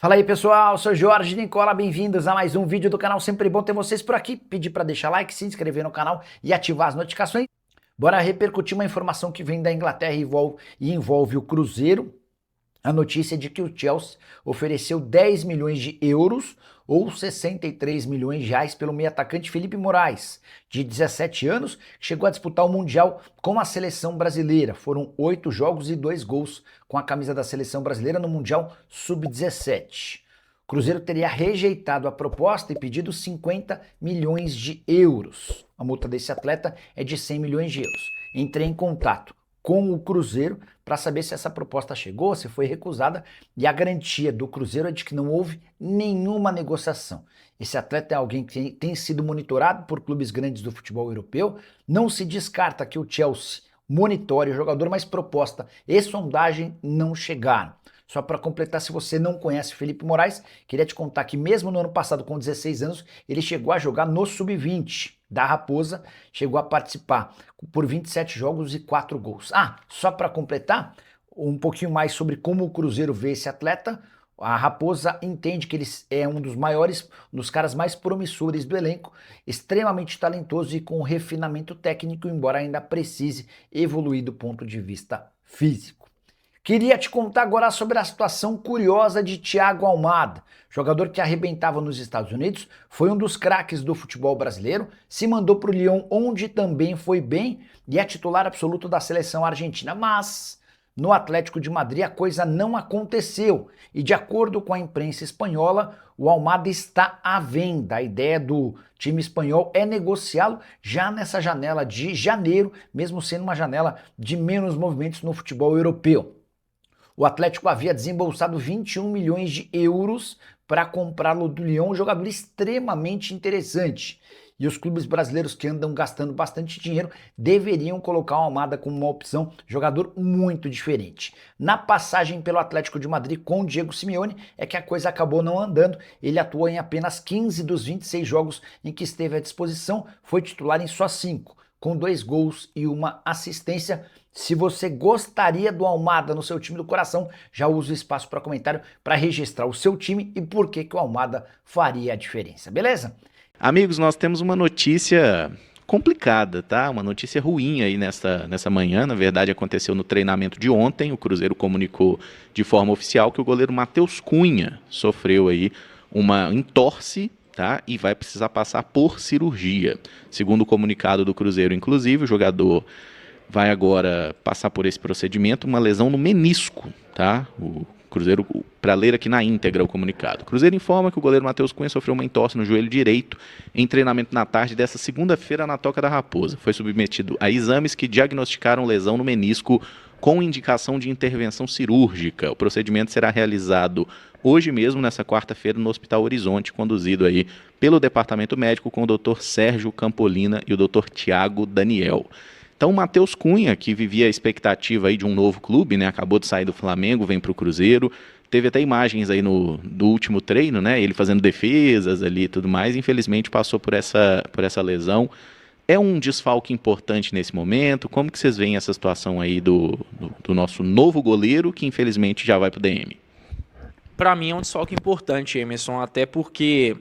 Fala aí pessoal, sou Jorge Nicola, bem-vindos a mais um vídeo do canal, sempre bom ter vocês por aqui. Pedir para deixar like, se inscrever no canal e ativar as notificações. Bora repercutir uma informação que vem da Inglaterra e envolve o Cruzeiro. A notícia é de que o Chelsea ofereceu 10 milhões de euros ou 63 milhões de reais pelo meio atacante Felipe Moraes, de 17 anos, que chegou a disputar o Mundial com a seleção brasileira. Foram 8 jogos e 2 gols com a camisa da seleção brasileira no Mundial Sub-17. O Cruzeiro teria rejeitado a proposta e pedido 50 milhões de euros. A multa desse atleta é de 100 milhões de euros. Entrei em contato com o Cruzeiro para saber se essa proposta chegou, se foi recusada, e a garantia do Cruzeiro é de que não houve nenhuma negociação. Esse atleta é alguém que tem sido monitorado por clubes grandes do futebol europeu. Não se descarta que o Chelsea monitore o jogador, mas proposta e sondagem não chegaram. Só para completar, se você não conhece Felipe Moraes, queria te contar que mesmo no ano passado, com 16 anos, ele chegou a jogar no Sub-20 da Raposa, chegou a participar por 27 jogos e 4 gols. Só para completar, um pouquinho mais sobre como o Cruzeiro vê esse atleta. A Raposa entende que ele é um dos maiores, um dos caras mais promissores do elenco, extremamente talentoso e com refinamento técnico, embora ainda precise evoluir do ponto de vista físico. Queria te contar agora sobre a situação curiosa de Thiago Almada, jogador que arrebentava nos Estados Unidos, foi um dos craques do futebol brasileiro, se mandou para o Lyon, onde também foi bem, e é titular absoluto da seleção argentina. Mas no Atlético de Madrid a coisa não aconteceu, e de acordo com a imprensa espanhola, o Almada está à venda. A ideia do time espanhol é negociá-lo já nessa janela de janeiro, mesmo sendo uma janela de menos movimentos no futebol europeu. O Atlético havia desembolsado 21 milhões de euros para comprá-lo do Lyon, um jogador extremamente interessante. E os clubes brasileiros que andam gastando bastante dinheiro deveriam colocar o Almada como uma opção, jogador muito diferente. Na passagem pelo Atlético de Madrid com o Diego Simeone é que a coisa acabou não andando. Ele atuou em apenas 15 dos 26 jogos em que esteve à disposição, foi titular em só 5, com 2 gols e 1 assistência. Se você gostaria do Almada no seu time do coração, já usa o espaço para comentário para registrar o seu time e por que o Almada faria a diferença, beleza? Amigos, nós temos uma notícia complicada, tá? Uma notícia ruim aí nessa manhã. Na verdade, aconteceu no treinamento de ontem. O Cruzeiro comunicou de forma oficial que o goleiro Matheus Cunha sofreu aí uma entorse, tá? E vai precisar passar por cirurgia. Segundo o comunicado do Cruzeiro, inclusive, o jogador vai agora passar por esse procedimento, uma lesão no menisco, tá? O Cruzeiro, para ler aqui na íntegra o comunicado. O Cruzeiro informa que o goleiro Matheus Cunha sofreu uma entorse no joelho direito em treinamento na tarde desta segunda-feira na Toca da Raposa. Foi submetido a exames que diagnosticaram lesão no menisco com indicação de intervenção cirúrgica. O procedimento será realizado hoje mesmo, nessa quarta-feira, no Hospital Horizonte, conduzido aí pelo departamento médico com o Dr. Sérgio Campolina e o Dr. Tiago Daniel. Então o Matheus Cunha, que vivia a expectativa aí de um novo clube, né, acabou de sair do Flamengo, vem para o Cruzeiro, teve até imagens aí do último treino, né, ele fazendo defesas ali e tudo mais, infelizmente passou por essa lesão. É um desfalque importante nesse momento? Como que vocês veem essa situação aí do nosso novo goleiro, que infelizmente já vai para o DM? Para mim é um desfalque importante, Emerson, até porque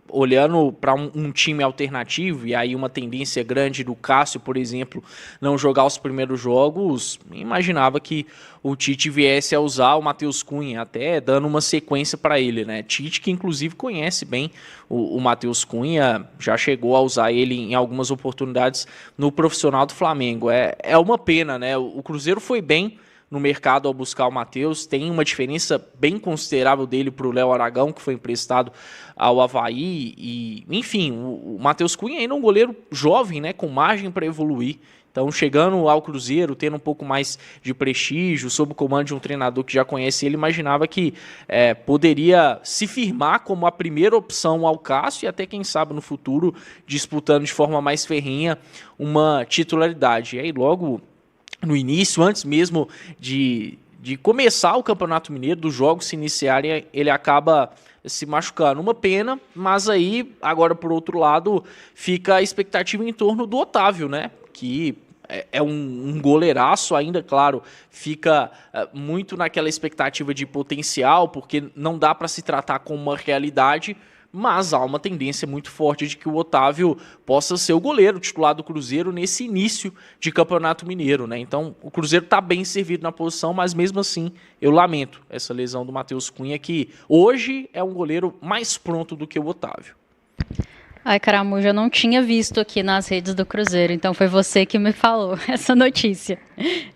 olhando para um time alternativo, e aí uma tendência grande do Cássio, por exemplo, não jogar os primeiros jogos, imaginava que o Tite viesse a usar o Matheus Cunha, até dando uma sequência para ele, né? Tite, que inclusive conhece bem o Matheus Cunha, já chegou a usar ele em algumas oportunidades no profissional do Flamengo. É uma pena, né? O Cruzeiro foi bem no mercado ao buscar o Matheus, tem uma diferença bem considerável dele para o Léo Aragão, que foi emprestado ao Avaí, e enfim, o Matheus Cunha ainda é um goleiro jovem, né, com margem para evoluir. Então, chegando ao Cruzeiro, tendo um pouco mais de prestígio, sob o comando de um treinador que já conhece ele, imaginava que poderia se firmar como a primeira opção ao Cássio e até, quem sabe, no futuro, disputando de forma mais ferrenha uma titularidade. E aí, logo no início, antes mesmo de começar o Campeonato Mineiro, dos jogos se iniciarem, ele acaba se machucando. Uma pena, mas aí, agora por outro lado, fica a expectativa em torno do Otávio, né? Que é um goleiraço ainda, claro, fica muito naquela expectativa de potencial, porque não dá para se tratar como uma realidade, mas há uma tendência muito forte de que o Otávio possa ser o goleiro titular do Cruzeiro nesse início de Campeonato Mineiro, né? Então o Cruzeiro está bem servido na posição, mas mesmo assim eu lamento essa lesão do Matheus Cunha, que hoje é um goleiro mais pronto do que o Otávio. Ai, Caramujo, eu não tinha visto aqui nas redes do Cruzeiro, então foi você que me falou essa notícia.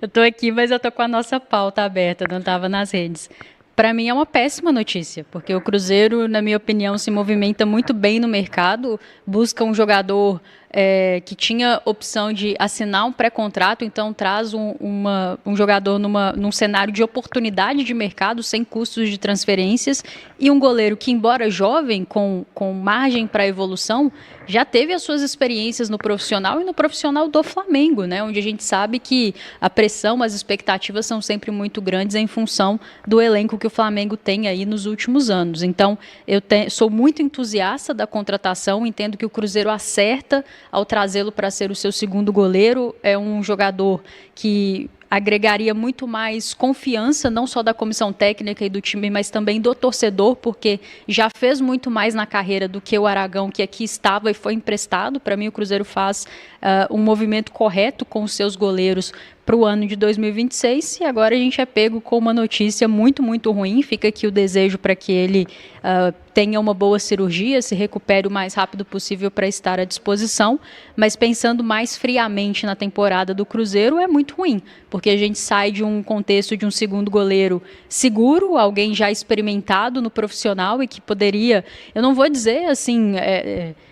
Eu tô aqui, mas eu tô com a nossa pauta aberta, não estava nas redes. Para mim é uma péssima notícia, porque o Cruzeiro, na minha opinião, se movimenta muito bem no mercado, busca um jogador que tinha opção de assinar um pré-contrato, então traz um jogador num cenário de oportunidade de mercado, sem custos de transferências, e um goleiro que, embora jovem, com margem para evolução, já teve as suas experiências no profissional e no profissional do Flamengo, né, onde a gente sabe que a pressão, as expectativas são sempre muito grandes em função do elenco que o Flamengo tem aí nos últimos anos. Então, sou muito entusiasta da contratação, entendo que o Cruzeiro acerta ao trazê-lo para ser o seu segundo goleiro. É um jogador que agregaria muito mais confiança, não só da comissão técnica e do time, mas também do torcedor, porque já fez muito mais na carreira do que o Aragão, que aqui estava e foi emprestado. Para mim, o Cruzeiro faz um movimento correto com os seus goleiros para o ano de 2026, e agora a gente é pego com uma notícia muito, muito ruim. Fica aqui o desejo para que ele tenha uma boa cirurgia, se recupere o mais rápido possível para estar à disposição, mas pensando mais friamente na temporada do Cruzeiro, é muito ruim, porque a gente sai de um contexto de um segundo goleiro seguro, alguém já experimentado no profissional e que poderia, eu não vou dizer assim,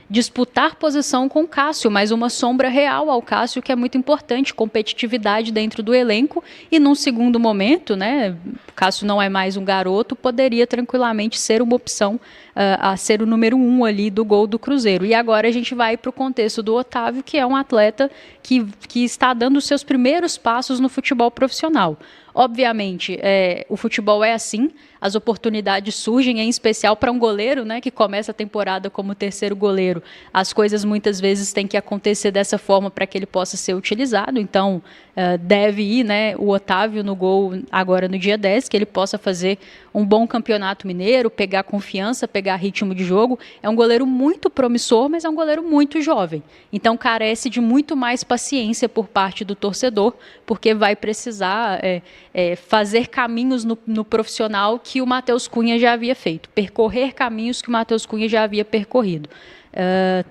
disputar posição com o Cássio, mas uma sombra real ao Cássio, que é muito importante, competitividade dentro do elenco, e num segundo momento, né, o Cássio não é mais um garoto, poderia tranquilamente ser uma opção a ser o número 1 ali do gol do Cruzeiro. E agora a gente vai para o contexto do Otávio, que é um atleta que está dando os seus primeiros passos no futebol profissional. Obviamente, o futebol é assim, as oportunidades surgem, em especial para um goleiro, né, que começa a temporada como terceiro goleiro. As coisas muitas vezes têm que acontecer dessa forma para que ele possa ser utilizado. Então, deve ir, né, o Otávio no gol agora no dia 10, que ele possa fazer um bom campeonato mineiro, pegar confiança, pegar ritmo de jogo. É um goleiro muito promissor, mas é um goleiro muito jovem. Então, carece de muito mais paciência por parte do torcedor, porque vai precisar fazer caminhos no profissional que o Matheus Cunha já havia feito, percorrer caminhos que o Matheus Cunha já havia percorrido.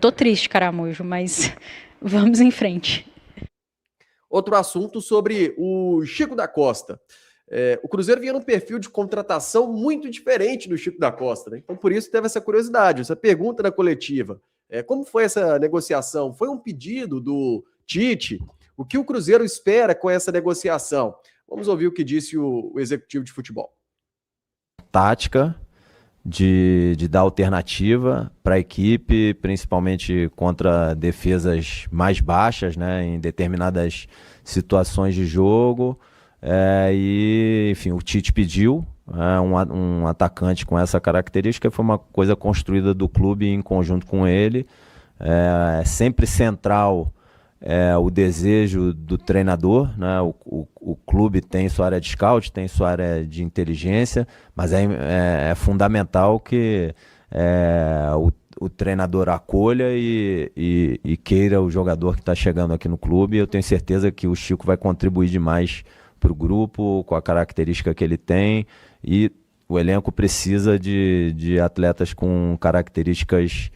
Tô triste, Caramujo, mas vamos em frente. Outro assunto sobre o Chico da Costa. O Cruzeiro vinha num perfil de contratação muito diferente do Chico da Costa, né? Então, por isso, teve essa curiosidade, essa pergunta na coletiva. Como foi essa negociação? Foi um pedido do Tite? O que o Cruzeiro espera com essa negociação? Vamos ouvir o que disse o executivo de futebol. Tática de dar alternativa para a equipe, principalmente contra defesas mais baixas, né, em determinadas situações de jogo. E, enfim, o Tite pediu um atacante com essa característica, foi uma coisa construída do clube em conjunto com ele. Sempre central o desejo do treinador, né? O clube tem sua área de scout, tem sua área de inteligência, mas é fundamental que o treinador acolha e queira o jogador que está chegando aqui no clube. Eu tenho certeza que o Chico vai contribuir demais para o grupo, com a característica que ele tem, e o elenco precisa de atletas com características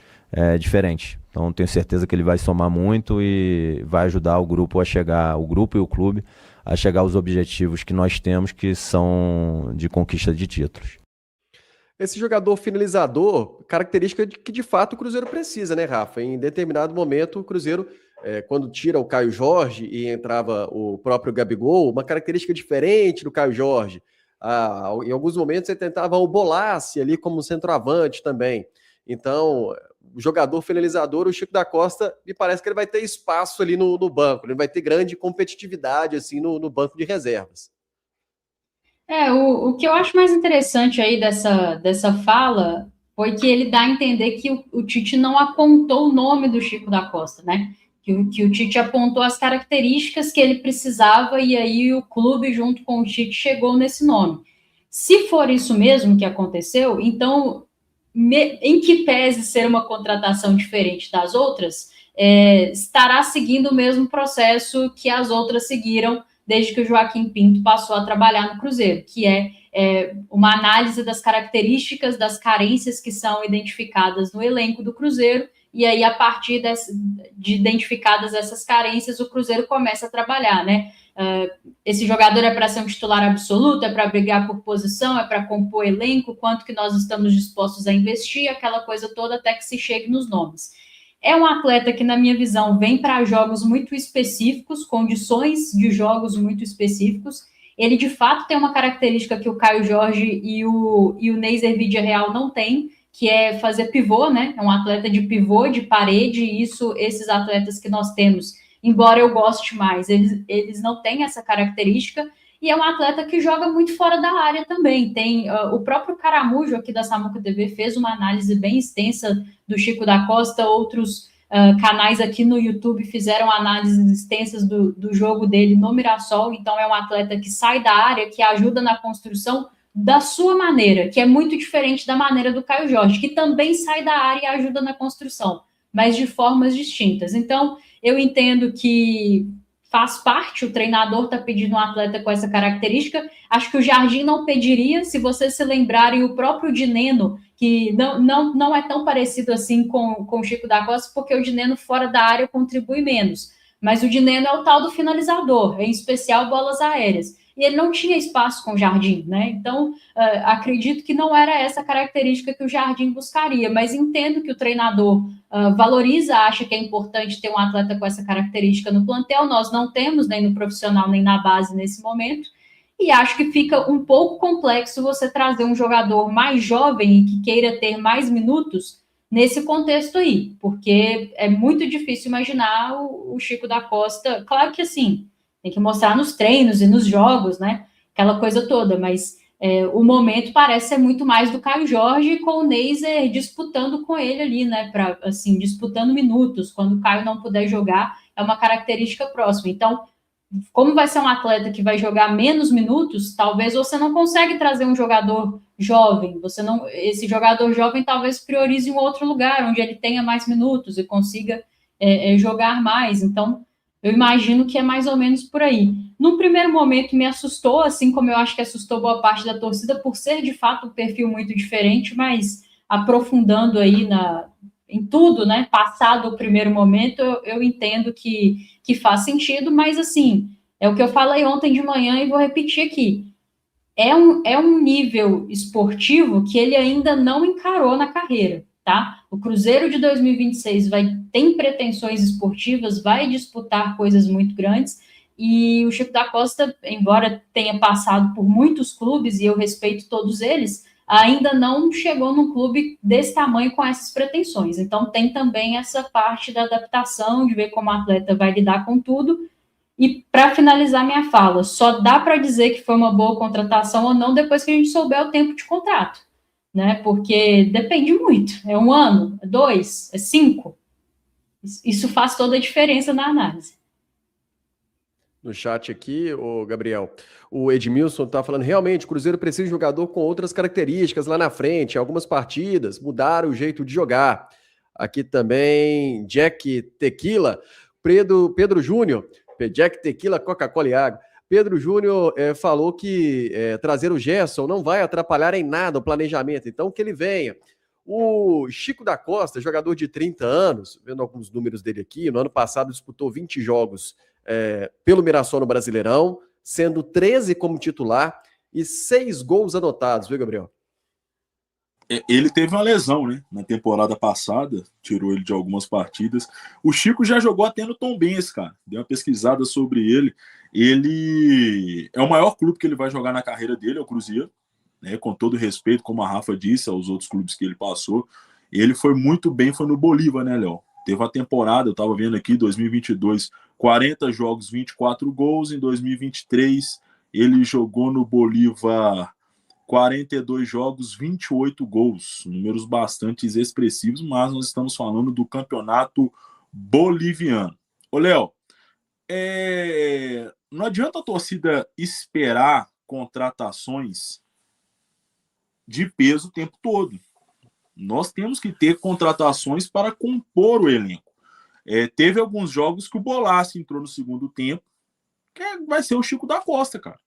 diferentes. Então tenho certeza que ele vai somar muito e vai ajudar o grupo e o clube a chegar aos objetivos que nós temos, que são de conquista de títulos. Esse jogador finalizador, característica que de fato o Cruzeiro precisa, né, Rafa? Em determinado momento o Cruzeiro, quando tira o Caio Jorge e entrava o próprio Gabigol, uma característica diferente do Caio Jorge. Em alguns momentos você tentava o Bolassi ali como centroavante também. Então, o jogador finalizador, o Chico da Costa, me parece que ele vai ter espaço ali no banco, ele vai ter grande competitividade assim no banco de reservas. O que eu acho mais interessante aí dessa fala foi que ele dá a entender que o Tite não apontou o nome do Chico da Costa, né? que o Tite apontou as características que ele precisava e aí o clube, junto com o Tite, chegou nesse nome. Se for isso mesmo que aconteceu, então, em que pese ser uma contratação diferente das outras, estará seguindo o mesmo processo que as outras seguiram desde que o Joaquim Pinto passou a trabalhar no Cruzeiro, que é uma análise das características, das carências que são identificadas no elenco do Cruzeiro, e aí, a partir de identificadas essas carências, o Cruzeiro começa a trabalhar, né? Esse jogador é para ser um titular absoluto, é para brigar por posição, é para compor elenco, quanto que nós estamos dispostos a investir, aquela coisa toda até que se chegue nos nomes. É um atleta que, na minha visão, vem para jogos muito específicos, condições de jogos muito específicos. Ele, de fato, tem uma característica que o Caio Jorge e o Neiser Villarreal não têm, que é fazer pivô, né? É um atleta de pivô, de parede, e esses atletas que nós temos, embora eu goste mais, eles não têm essa característica, e é um atleta que joga muito fora da área também. Tem o próprio Caramujo, aqui da Samuca TV, fez uma análise bem extensa do Chico da Costa, outros canais aqui no YouTube fizeram análises extensas do jogo dele no Mirassol, então é um atleta que sai da área, que ajuda na construção da sua maneira, que é muito diferente da maneira do Caio Jorge, que também sai da área e ajuda na construção, mas de formas distintas. Então, eu entendo que faz parte, o treinador está pedindo um atleta com essa característica. Acho que o Jardim não pediria, se vocês se lembrarem, o próprio Dineno, que não é tão parecido assim com o Chico da Costa, porque o Dineno fora da área contribui menos. Mas o Dineno é o tal do finalizador, em especial bolas aéreas. E ele não tinha espaço com o Jardim, né? Então, acredito que não era essa característica que o Jardim buscaria, mas entendo que o treinador valoriza, acha que é importante ter um atleta com essa característica no plantel. Nós não temos, nem no profissional, nem na base nesse momento, e acho que fica um pouco complexo você trazer um jogador mais jovem e que queira ter mais minutos nesse contexto aí, porque é muito difícil imaginar o Chico da Costa. Claro que assim, tem que mostrar nos treinos e nos jogos, né? Aquela coisa toda, mas o momento parece ser muito mais do Caio Jorge, com o Neiser disputando com ele ali, né? Assim, disputando minutos. Quando o Caio não puder jogar, é uma característica próxima. Então, como vai ser um atleta que vai jogar menos minutos, talvez você não consegue trazer um jogador jovem. Esse jogador jovem talvez priorize um outro lugar, onde ele tenha mais minutos e consiga jogar mais. Então, eu imagino que é mais ou menos por aí. Num primeiro momento me assustou, assim como eu acho que assustou boa parte da torcida, por ser de fato um perfil muito diferente, mas aprofundando aí em tudo, né? Passado o primeiro momento, eu entendo que faz sentido, mas assim, é o que eu falei ontem de manhã e vou repetir aqui. É um nível esportivo que ele ainda não encarou na carreira. Tá? O Cruzeiro de 2026 tem pretensões esportivas, vai disputar coisas muito grandes, e o Chico da Costa, embora tenha passado por muitos clubes, e eu respeito todos eles, ainda não chegou num clube desse tamanho com essas pretensões. Então tem também essa parte da adaptação, de ver como o atleta vai lidar com tudo. E para finalizar minha fala, só dá para dizer que foi uma boa contratação ou não depois que a gente souber o tempo de contrato, né? Porque depende muito. É 1 ano, é 2, é 5. Isso faz toda a diferença na análise. No chat aqui, o Gabriel, o Edmilson está falando, realmente, o Cruzeiro precisa de um jogador com outras características lá na frente, em algumas partidas, mudaram o jeito de jogar. Aqui também, Jack Tequila, Pedro Júnior, Jack Tequila, Coca-Cola e água. Pedro Júnior falou que trazer o Gerson não vai atrapalhar em nada o planejamento, então que ele venha. O Chico da Costa, jogador de 30 anos, vendo alguns números dele aqui, no ano passado disputou 20 jogos pelo Mirassol no Brasileirão, sendo 13 como titular e 6 gols anotados, viu, Gabriel? Ele teve uma lesão, né? Na temporada passada, tirou ele de algumas partidas. O Chico já jogou até no Tombense, cara. Dei uma pesquisada sobre ele. Ele é o maior clube que ele vai jogar na carreira dele, é o Cruzeiro, né? Com todo respeito, como a Rafa disse, aos outros clubes que ele passou. Ele foi muito bem, foi no Bolívar, né, Léo? Teve uma temporada, eu tava vendo aqui, 2022, 40 jogos, 24 gols. Em 2023, ele jogou no Bolívar 42 jogos, 28 gols, números bastante expressivos, mas nós estamos falando do campeonato boliviano. Ô, Léo, não adianta a torcida esperar contratações de peso o tempo todo. Nós temos que ter contratações para compor o elenco. Teve alguns jogos que o Bolassi entrou no segundo tempo, que vai ser o Chico da Costa, cara.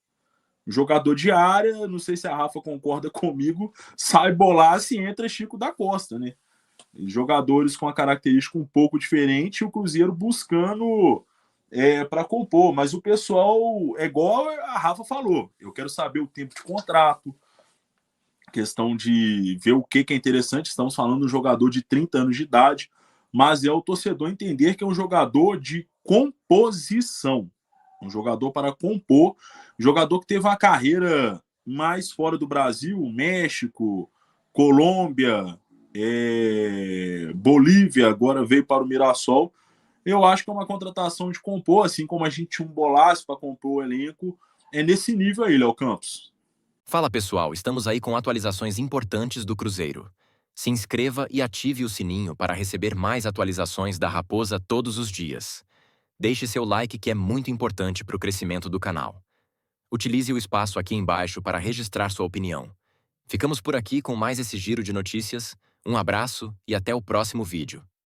Jogador de área, não sei se a Rafa concorda comigo, sai Bolassi e entra Chico da Costa, né? Jogadores com a característica um pouco diferente, e o Cruzeiro buscando para compor. Mas o pessoal, é igual a Rafa falou, eu quero saber o tempo de contrato, questão de ver o que é interessante. Estamos falando de um jogador de 30 anos de idade, mas é o torcedor entender que é um jogador de composição, um jogador para compor, jogador que teve uma carreira mais fora do Brasil, México, Colômbia, Bolívia, agora veio para o Mirassol. Eu acho que é uma contratação de compor, assim como a gente tinha um Bolassi para compor o elenco, é nesse nível aí, Léo Campos. Fala pessoal, estamos aí com atualizações importantes do Cruzeiro. Se inscreva e ative o sininho para receber mais atualizações da Raposa todos os dias. Deixe seu like, que é muito importante para o crescimento do canal. Utilize o espaço aqui embaixo para registrar sua opinião. Ficamos por aqui com mais esse giro de notícias. Um abraço e até o próximo vídeo.